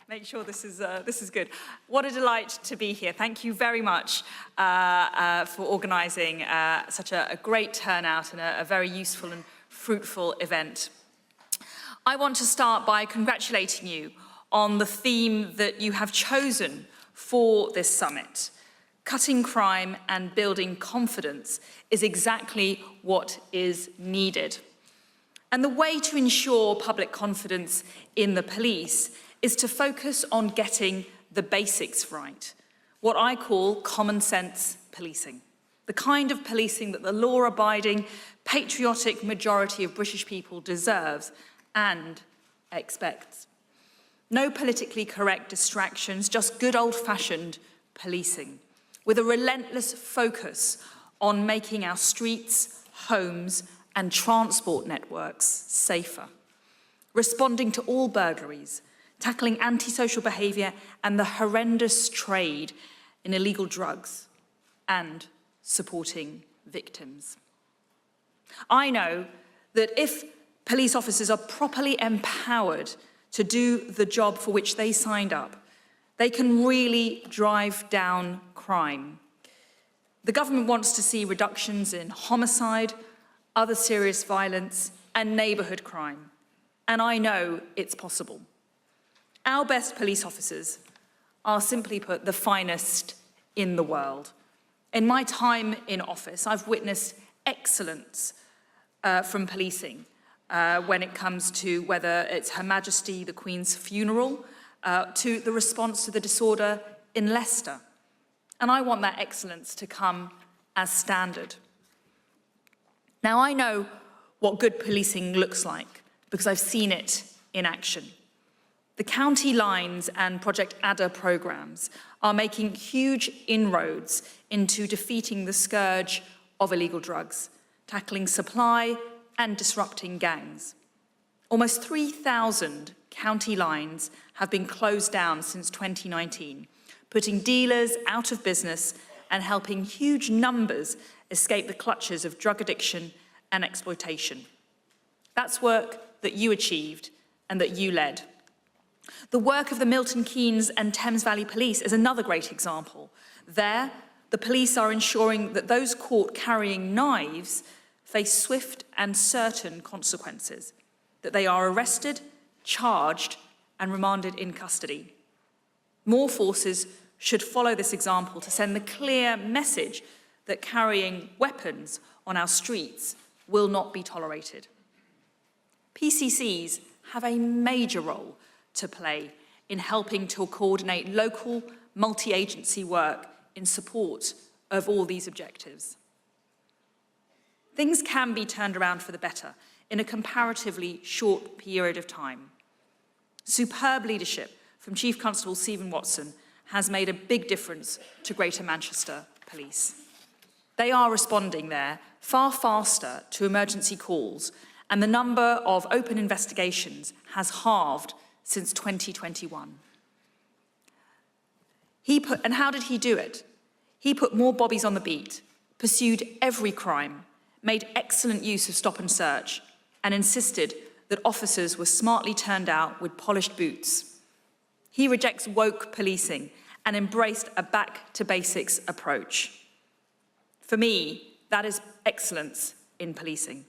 Make sure this is good. What a delight to be here. Thank you very much for organising such a great turnout and a very useful and fruitful event. I want to start by congratulating you on the theme that you have chosen for this summit. Cutting crime and building confidence is exactly what is needed. And the way to ensure public confidence in the police is to focus on getting the basics right, what I call common sense policing, the kind of policing that the law-abiding, patriotic majority of British people deserves and expects. No politically correct distractions, just good old-fashioned policing, with a relentless focus on making our streets, homes, and transport networks safer, responding to all burglaries, tackling antisocial behaviour and the horrendous trade in illegal drugs, and supporting victims. I know that if police officers are properly empowered to do the job for which they signed up, they can really drive down crime. The government wants to see reductions in homicide, other serious violence, and neighbourhood crime. And I know it's possible. Our best police officers are, simply put, the finest in the world. In my time in office, I've witnessed excellence from policing when it comes to whether it's Her Majesty the Queen's funeral, to the response to the disorder in Leicester. And I want that excellence to come as standard. Now, I know what good policing looks like because I've seen it in action. The County Lines and Project Adder programmes are making huge inroads into defeating the scourge of illegal drugs, tackling supply and disrupting gangs. Almost 3,000 county lines have been closed down since 2019, putting dealers out of business and helping huge numbers escape the clutches of drug addiction and exploitation. That's work that you achieved and that you led. The work of the Milton Keynes and Thames Valley Police is another great example. There, the police are ensuring that those caught carrying knives face swift and certain consequences, that they are arrested, charged, and remanded in custody. More forces should follow this example to send the clear message that carrying weapons on our streets will not be tolerated. PCCs have a major role to play in helping to coordinate local multi-agency work in support of all these objectives. Things can be turned around for the better in a comparatively short period of time. Superb leadership from Chief Constable Stephen Watson has made a big difference to Greater Manchester Police. They are responding there far faster to emergency calls, and the number of open investigations has halved since 2021. And how did he do it? He put more bobbies on the beat, pursued every crime, made excellent use of stop and search, and insisted that officers were smartly turned out with polished boots. He rejects woke policing and embraced a back-to-basics approach. For me, that is excellence in policing.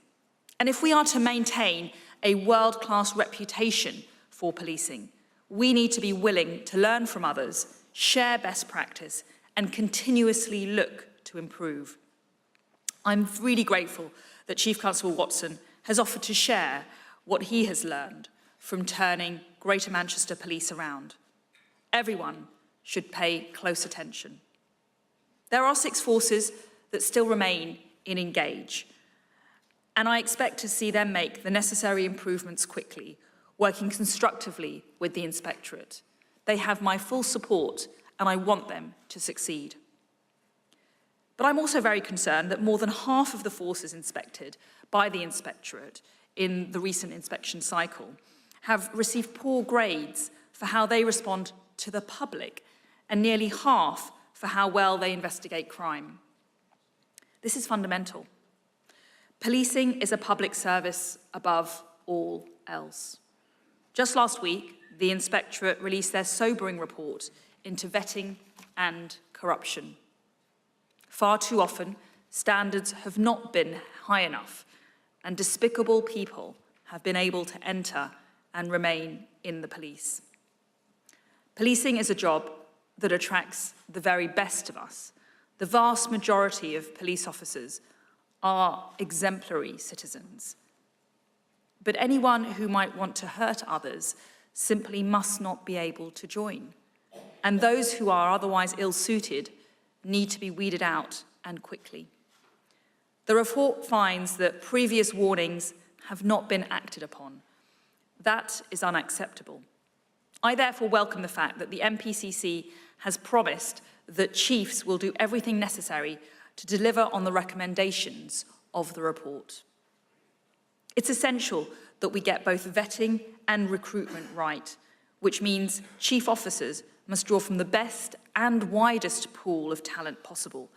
And if we are to maintain a world-class reputation for policing, we need to be willing to learn from others, share best practice, and continuously look to improve. I'm really grateful that Chief Constable Watson has offered to share what he has learned from turning Greater Manchester Police around. Everyone should pay close attention. There are 6 forces that still remain in Engage, and I expect to see them make the necessary improvements quickly, working constructively with the Inspectorate. They have my full support, and I want them to succeed. But I'm also very concerned that more than half of the forces inspected by the Inspectorate in the recent inspection cycle have received poor grades for how they respond to the public, and nearly half for how well they investigate crime. This is fundamental. Policing is a public service above all else. Just last week, the Inspectorate released their sobering report into vetting and corruption. Far too often, standards have not been high enough, and despicable people have been able to enter and remain in the police. Policing is a job that attracts the very best of us. The vast majority of police officers are exemplary citizens. But anyone who might want to hurt others simply must not be able to join. And those who are otherwise ill-suited need to be weeded out, and quickly. The report finds that previous warnings have not been acted upon. That is unacceptable. I therefore welcome the fact that the MPCC has promised that chiefs will do everything necessary to deliver on the recommendations of the report. It's essential that we get both vetting and recruitment right, which means chief officers must draw from the best and widest pool of talent possible,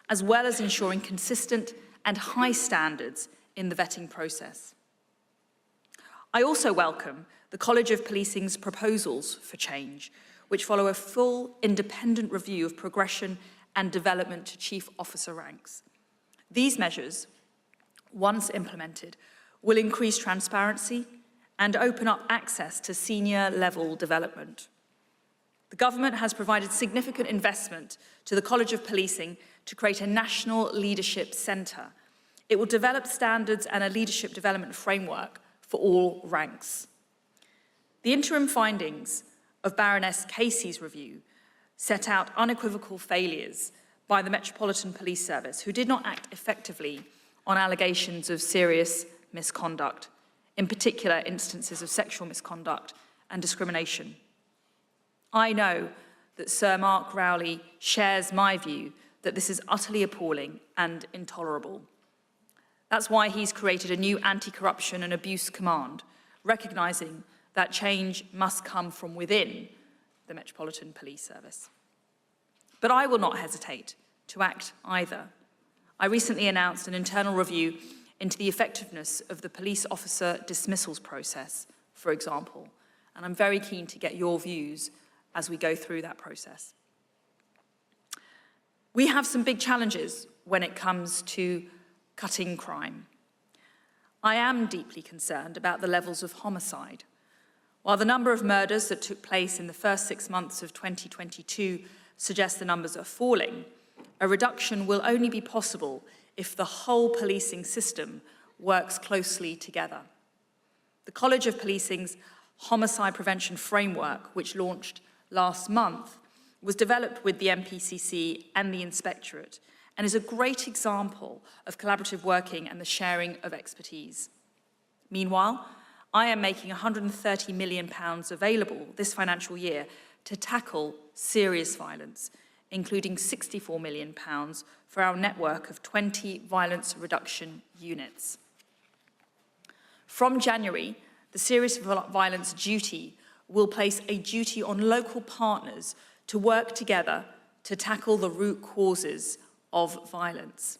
as well as ensuring consistent and high standards in the vetting process. I also welcome the College of Policing's proposals for change, which follow a full independent review of progression and development to chief officer ranks. These measures, once implemented, will increase transparency and open up access to senior level development. The government has provided significant investment to the College of Policing to create a national leadership centre. It will develop standards and a leadership development framework for all ranks. The interim findings of Baroness Casey's review set out unequivocal failures by the Metropolitan Police Service, who did not act effectively on allegations of serious misconduct, in particular instances of sexual misconduct and discrimination. I know that Sir Mark Rowley shares my view that this is utterly appalling and intolerable. That's why he's created a new anti-corruption and abuse command, recognising that change must come from within the Metropolitan Police Service. But I will not hesitate to act either. I recently announced an internal review into the effectiveness of the police officer dismissals process, for example, and I'm very keen to get your views as we go through that process. We have some big challenges when it comes to cutting crime. I am deeply concerned about the levels of homicide. While the number of murders that took place in the first 6 months of 2022 suggests the numbers are falling, a reduction will only be possible if the whole policing system works closely together. The College of Policing's Homicide Prevention Framework, which launched last month, was developed with the MPCC and the Inspectorate and is a great example of collaborative working and the sharing of expertise. Meanwhile, I am making £130 million available this financial year to tackle serious violence, including £64 million for our network of 20 violence reduction units. From January, the Serious Violence Duty will place a duty on local partners to work together to tackle the root causes of violence.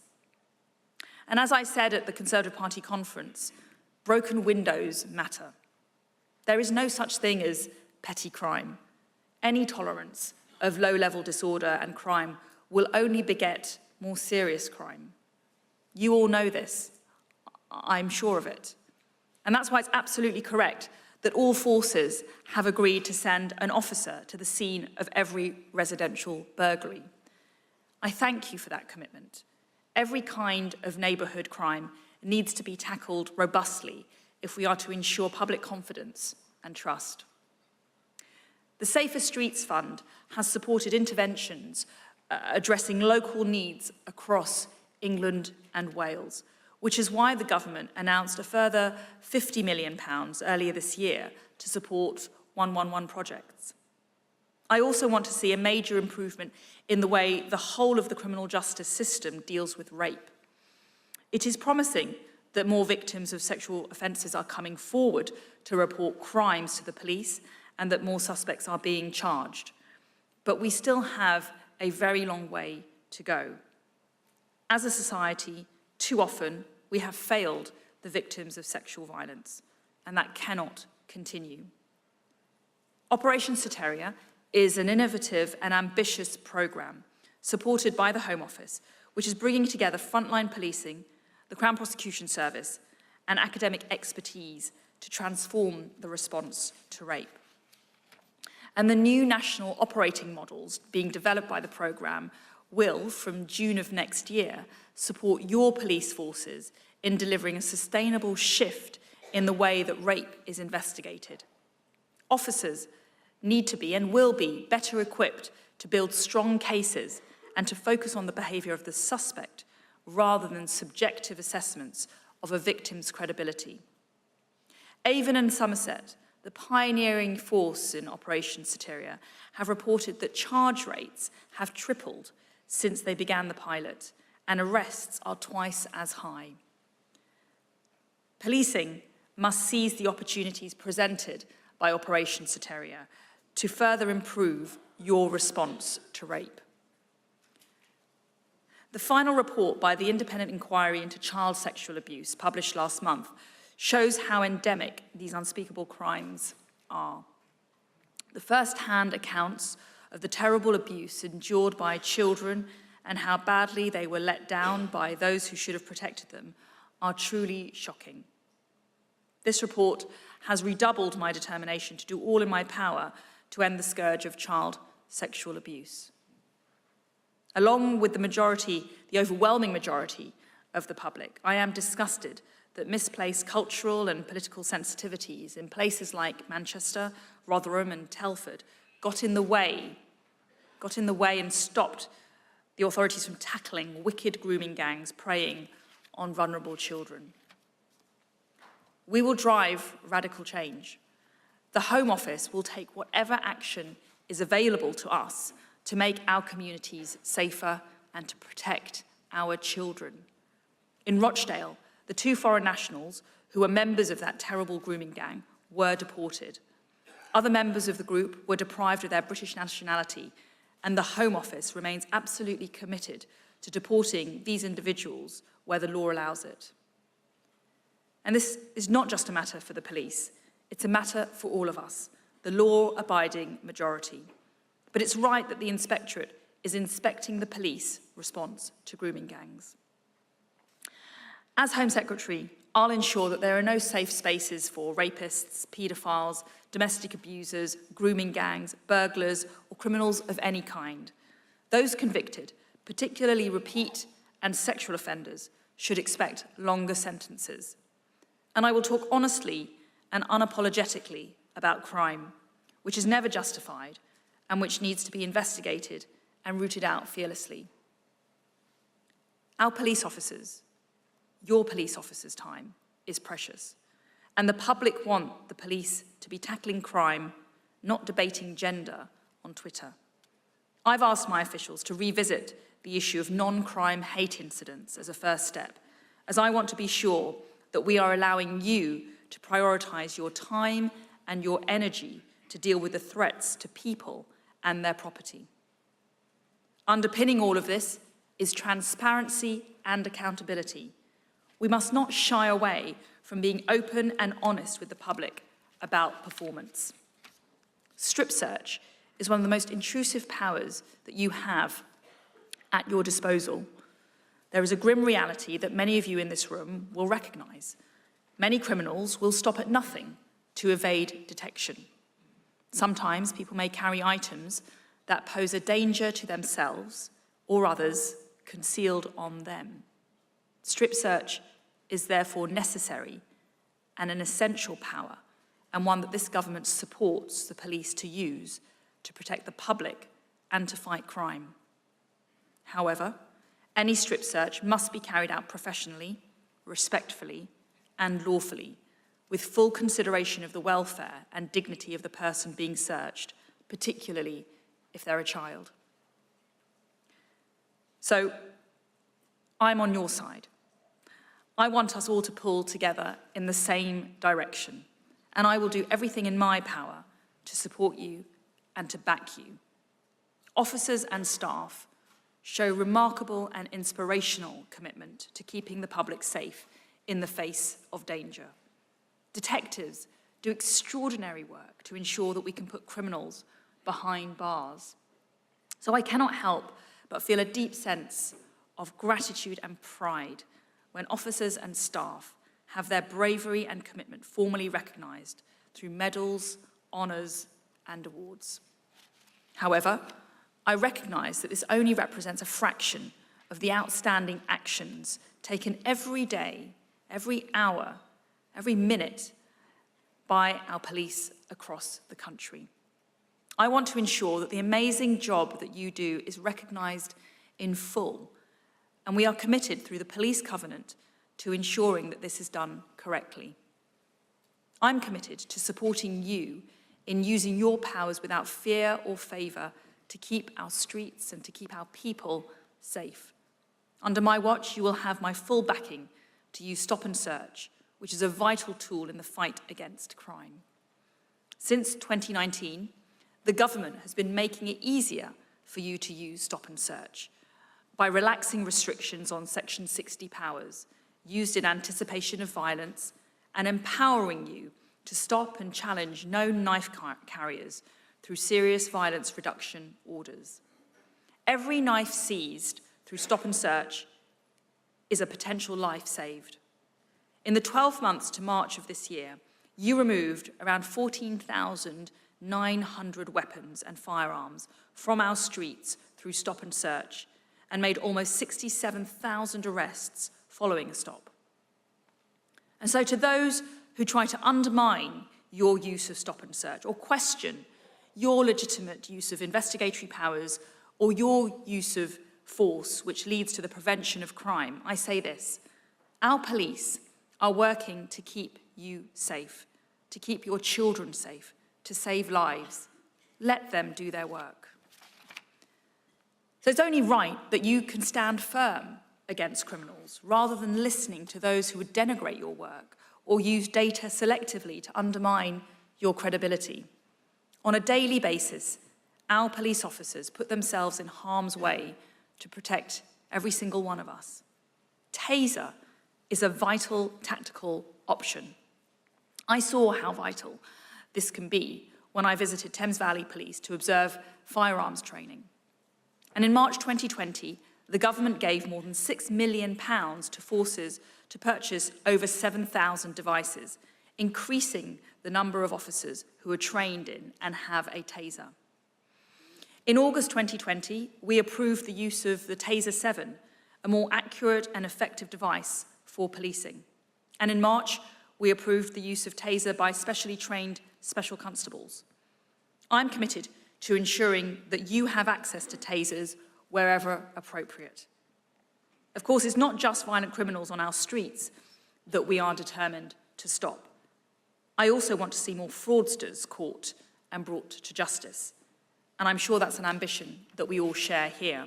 And as I said at the Conservative Party conference, broken windows matter. There is no such thing as petty crime. Any tolerance of low-level disorder and crime will only beget more serious crime. You all know this. I'm sure of it. And that's why it's absolutely correct that all forces have agreed to send an officer to the scene of every residential burglary. I thank you for that commitment. Every kind of neighbourhood crime needs to be tackled robustly if we are to ensure public confidence and trust. The Safer Streets Fund has supported interventions addressing local needs across England and Wales, which is why the government announced a further £50 million earlier this year to support 111 projects. I also want to see a major improvement in the way the whole of the criminal justice system deals with rape. It is promising that more victims of sexual offences are coming forward to report crimes to the police and that more suspects are being charged. But we still have a very long way to go. As a society, too often, we have failed the victims of sexual violence, and that cannot continue. Operation Soteria is an innovative and ambitious programme supported by the Home Office, which is bringing together frontline policing, the Crown Prosecution Service, and academic expertise to transform the response to rape. And the new national operating models being developed by the programme will, from June of next year, support your police forces in delivering a sustainable shift in the way that rape is investigated. Officers need to be and will be better equipped to build strong cases and to focus on the behaviour of the suspect rather than subjective assessments of a victim's credibility. Avon and Somerset, the pioneering force in Operation Soteria, have reported that charge rates have tripled since they began the pilot, and arrests are twice as high. Policing must seize the opportunities presented by Operation Soteria to further improve your response to rape. The final report by the Independent Inquiry into Child Sexual Abuse, published last month, shows how endemic these unspeakable crimes are. The first-hand accounts of the terrible abuse endured by children and how badly they were let down by those who should have protected them are truly shocking. This report has redoubled my determination to do all in my power to end the scourge of child sexual abuse. Along with the overwhelming majority of the public, I am disgusted that misplaced cultural and political sensitivities in places like Manchester, Rotherham and Telford got in the way and stopped the authorities from tackling wicked grooming gangs preying on vulnerable children. We will drive radical change. The Home Office will take whatever action is available to us to make our communities safer and to protect our children. In Rochdale, the 2 foreign nationals who were members of that terrible grooming gang were deported. Other members of the group were deprived of their British nationality, and the Home Office remains absolutely committed to deporting these individuals where the law allows it. And this is not just a matter for the police, it's a matter for all of us, the law-abiding majority. But it's right that the Inspectorate is inspecting the police response to grooming gangs. As Home Secretary, I'll ensure that there are no safe spaces for rapists, paedophiles, domestic abusers, grooming gangs, burglars, or criminals of any kind. Those convicted, particularly repeat and sexual offenders, should expect longer sentences. And I will talk honestly and unapologetically about crime, which is never justified and which needs to be investigated and rooted out fearlessly. Our police officers, your police officers' time is precious, and the public want the police to be tackling crime, not debating gender on Twitter. I've asked my officials to revisit the issue of non-crime hate incidents as a first step, as I want to be sure that we are allowing you to prioritise your time and your energy to deal with the threats to people and their property. Underpinning all of this is transparency and accountability. We must not shy away from being open and honest with the public about performance. Strip search is one of the most intrusive powers that you have at your disposal. There is a grim reality that many of you in this room will recognise. Many criminals will stop at nothing to evade detection. Sometimes people may carry items that pose a danger to themselves or others concealed on them. Strip search is therefore necessary and an essential power, and one that this government supports the police to use to protect the public and to fight crime. However, any strip search must be carried out professionally, respectfully, and lawfully, with full consideration of the welfare and dignity of the person being searched, particularly if they're a child. So, I'm on your side. I want us all to pull together in the same direction, and I will do everything in my power to support you and to back you. Officers and staff show remarkable and inspirational commitment to keeping the public safe in the face of danger. Detectives do extraordinary work to ensure that we can put criminals behind bars. So I cannot help but feel a deep sense of gratitude and pride when officers and staff have their bravery and commitment formally recognised through medals, honours and awards. However, I recognise that this only represents a fraction of the outstanding actions taken every day, every hour, every minute by our police across the country. I want to ensure that the amazing job that you do is recognised in full, and we are committed through the Police Covenant to ensuring that this is done correctly. I'm committed to supporting you in using your powers without fear or favour to keep our streets and to keep our people safe. Under my watch, you will have my full backing to use stop and search, which is a vital tool in the fight against crime. Since 2019, the government has been making it easier for you to use stop and search by relaxing restrictions on Section 60 powers used in anticipation of violence and empowering you to stop and challenge known knife carriers through serious violence reduction orders. Every knife seized through stop and search is a potential life saved. In the 12 months to March of this year, you removed around 14,900 weapons and firearms from our streets through stop and search and made almost 67,000 arrests following a stop. And so to those who try to undermine your use of stop and search or question your legitimate use of investigatory powers or your use of force which leads to the prevention of crime, I say this: our police are working to keep you safe, to keep your children safe, to save lives. Let them do their work. So it's only right that you can stand firm against criminals rather than listening to those who would denigrate your work or use data selectively to undermine your credibility. On a daily basis, our police officers put themselves in harm's way to protect every single one of us. Taser is a vital tactical option. I saw how vital this can be when I visited Thames Valley Police to observe firearms training. And in March 2020, the government gave more than £6 million to forces to purchase over 7,000 devices, increasing the number of officers who are trained in and have a taser. In August 2020, we approved the use of the Taser 7, a more accurate and effective device for policing. And in March, we approved the use of Taser by specially trained special constables. I'm committed to ensuring that you have access to Tasers wherever appropriate. Of course, it's not just violent criminals on our streets that we are determined to stop. I also want to see more fraudsters caught and brought to justice. And I'm sure that's an ambition that we all share here.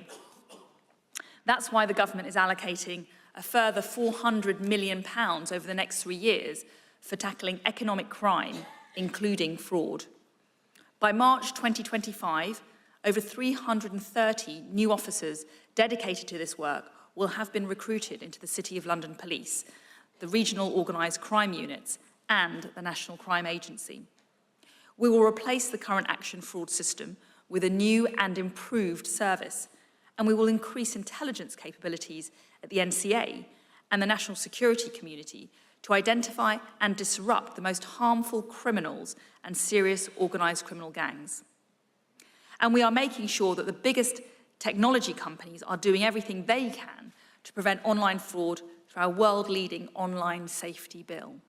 That's why the government is allocating a further £400 million over the next 3 years for tackling economic crime, including fraud. By March 2025, over 330 new officers dedicated to this work will have been recruited into the City of London Police, the regional organised crime units, and the National Crime Agency. We will replace the current action fraud system with a new and improved service, and we will increase intelligence capabilities at the NCA and the national security community to identify and disrupt the most harmful criminals and serious organised criminal gangs. And we are making sure that the biggest technology companies are doing everything they can to prevent online fraud through our world-leading online safety bill.